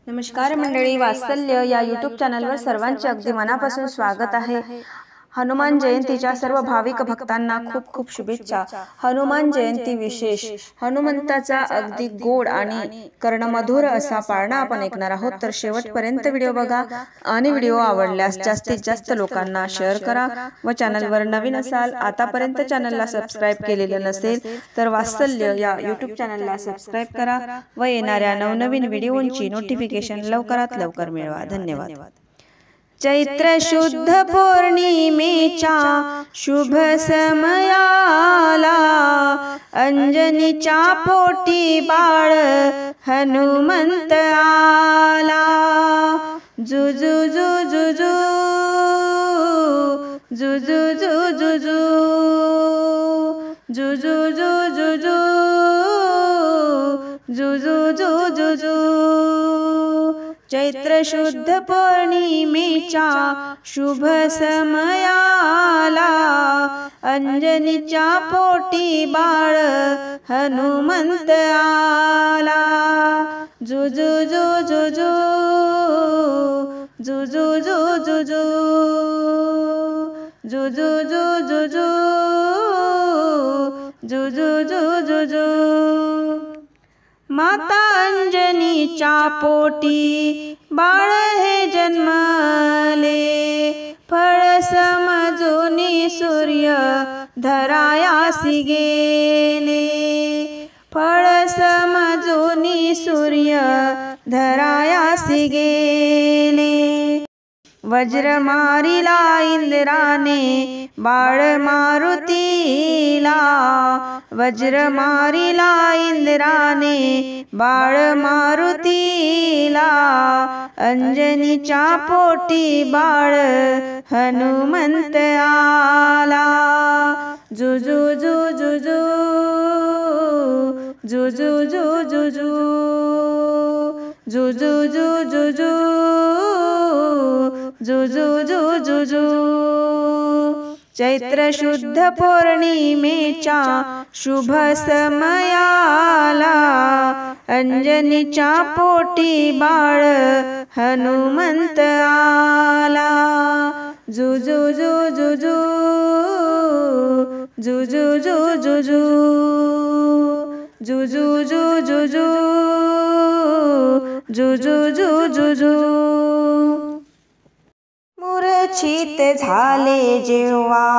नमस्कार मंडळी, वात्सल्य या यूट्यूब चॅनलवर सर्वांचे अगदी मनापासून स्वागत आहे। हनुमान जयंतीच्या सर्व भाविक भक्तांना खूप खूप शुभेच्छा। हनुमान जयंती विशेष हनुमंताचा अगदी गोड आणि कर्णमधुर असा पाळणा आपण ऐकणार आहोत, तर शेवटपर्यंत व्हिडिओ बघा आणि व्हिडिओ आवडल्यास जास्तीत जास्त लोकांना शेअर करा व चॅनलवर नवीन असाल, आतापर्यंत चॅनलला सबस्क्राइब केलेलं नसेल तर वात्सल्य या यूट्यूब चॅनलला सबस्क्राइब करा व येणाऱ्या नवनवीन व्हिडिओंची नोटिफिकेशन लवकरात लवकर मिळवा। धन्यवाद। चैत्र शुद्ध पौर्णिमेच्या शुभ समयाला अंजनीच्या पोटी बाळ हनुमंत आला। जुजू जुजू जुजू जुजू जुजू जुजू जुजू जुजू चैत्र शुद्ध पौर्णिमेच्या शुभ समयाला अंजनीच्या पोटी बाळ हनुमंत आला। जुजू जुजू जुजू जुजू जुजू जुजू जुजू जुजू माता अंजनीच्या पोटी बाळ हे जन्मले, फळ समजूनी सूर्य धरायासी गेले। फळ समजूनी सूर्य धरायासी गेले। वज्र मारिला इंद्राने बाळ मारुतीला, वज्र मारिला इंद्राने बाळ मारुतीला। अंजनीच्या पोटी बाळ हनुमंत आला। जुजू जुजू जुजू जुजू जुजू जुजू जुजू जुजू चैत्र शुद्ध पौर्णिमेच्या शुभ समयाला अंजनीच्या पोटी बाळ हनुमंत आला। जुजू जुजू जुजू जुजू जुजू जुजू जुजू जुजू मूर्छित झाले जेव्हा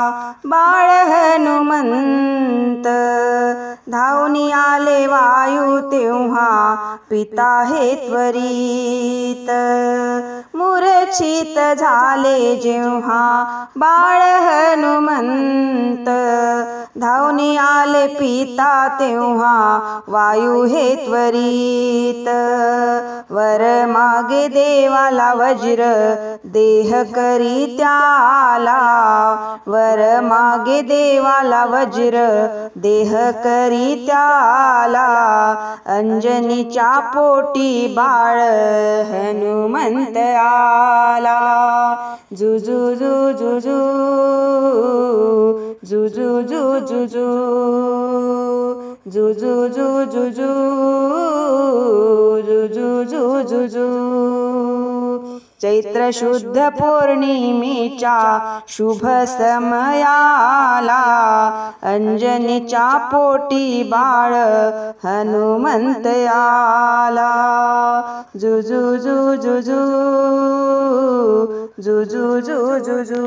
बाळ हनुमंत, धावून आले वायू तेव्हा पिता हे त्वरित। मूर्छित झाले जेव्हा बाळ हनुमंत, धावून आले पिता तेव्हा वायू हे त्वरित। वर मागे देवाला वज्र देह करी त्याला, वर मागे देवाला वज्र देह करी त्याला। अंजनीच्या पोटी बाळ हनुमंत आला। जुजू जुजू जुजू जुजू जुजू जुजू जुजू जुजू चैत्र शुद्ध पौर्णिमेच्या शुभ समयाला अंजनीच्या पोटी बाळ हनुमंत आला। जुजू जुजू जुजू जुजू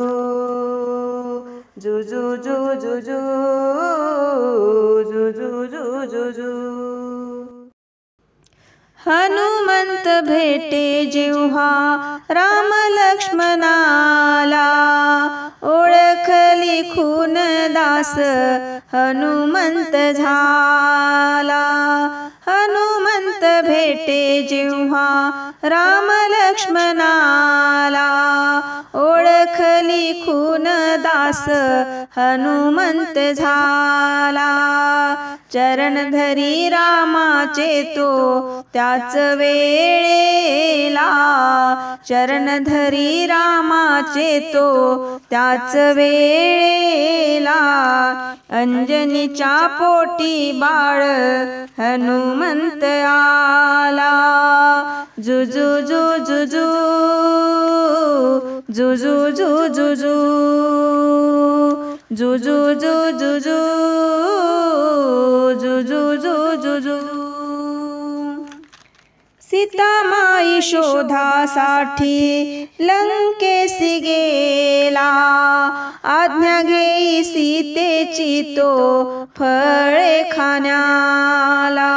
जुजू जुजू जुजू जुजू हनुमंत भेटे जेव्हा राम लक्ष्मणाला, ओळखली खून दास हनुमंत झाला। हनुमंत भेटे जेव्हा राम लक्ष्मणाला, ओळखली खून दास हनुमंत झाला। चरण धरी रामाचे तो त्याच वेळेला, चरण धरी रामाचे तो त्याच वेळेला अंजनीच्या पोटी बाळ हनुमंत आला जुजू जुजू जुजू जुजू जुजू जुजू जुजू जुजू सीतामाई शोधासाठी लंकेसी गेला आज्ञा घेई सीतेची तो फळे खाण्याला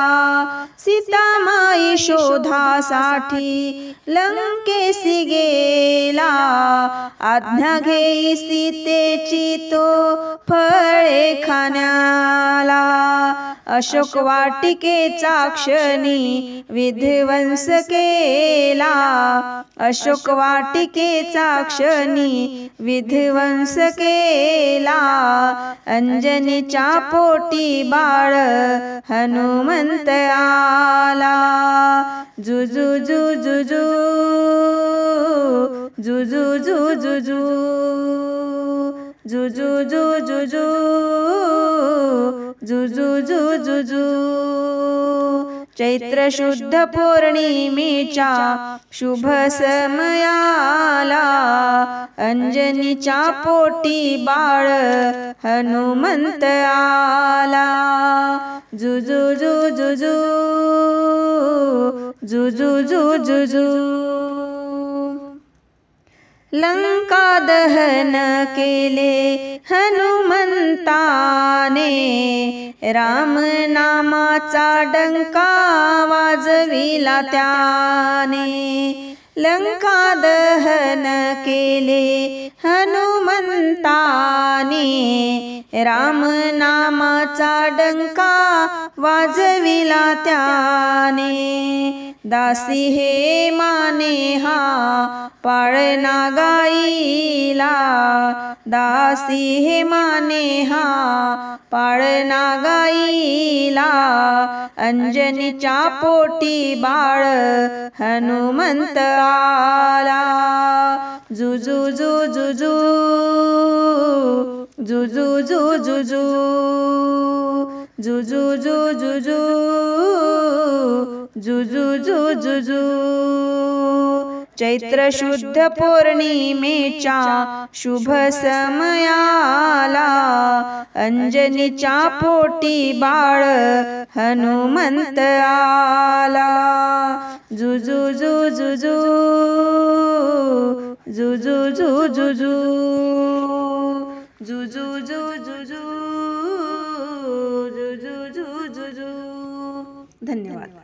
सीतामाई शोधासाठी लंकेसी गेला आज्ञा घेई सीतेची तो फळे खाण्याला अशोक वाटिकेचा क्षणी विध्वंस केला अशोक वाटिकेचा क्षणी विध्वंस केला अंजनीच्या पोटी बाळ हनुमंत आला जुजू जुजू जुजू जुजू जुजू जुजू जुजू जुजू चैत्र शुद्ध पौर्णिमेच्या शुभ समयाला अंजनीच्या पोटी बाळ हनुमंत आला जुजू जुजू जुजू जुजू लंका दहन केले हनुमंताने राम नामाचा डंका वाजविला त्याने लंका दहन केले हनुमंताने राम नामाचा डंका वाजविला त्याने दासी हे माने हा पाळणा गाईला दासी हे माने हा पाळणा गाईला अंजनीच्या पोटी बाळ हनुमंत आला जुजू जुजू जुजू जुजू जुजू जुजू जुजू जुजू चैत्र शुद्ध पौर्णिमेच्या शुभ समयाला अंजनीच्या पोटी बाळ हनुमंत आला जुजू जुजू जुजू जुजू जुजू जुजू जुजू जुजू धन्यवाद.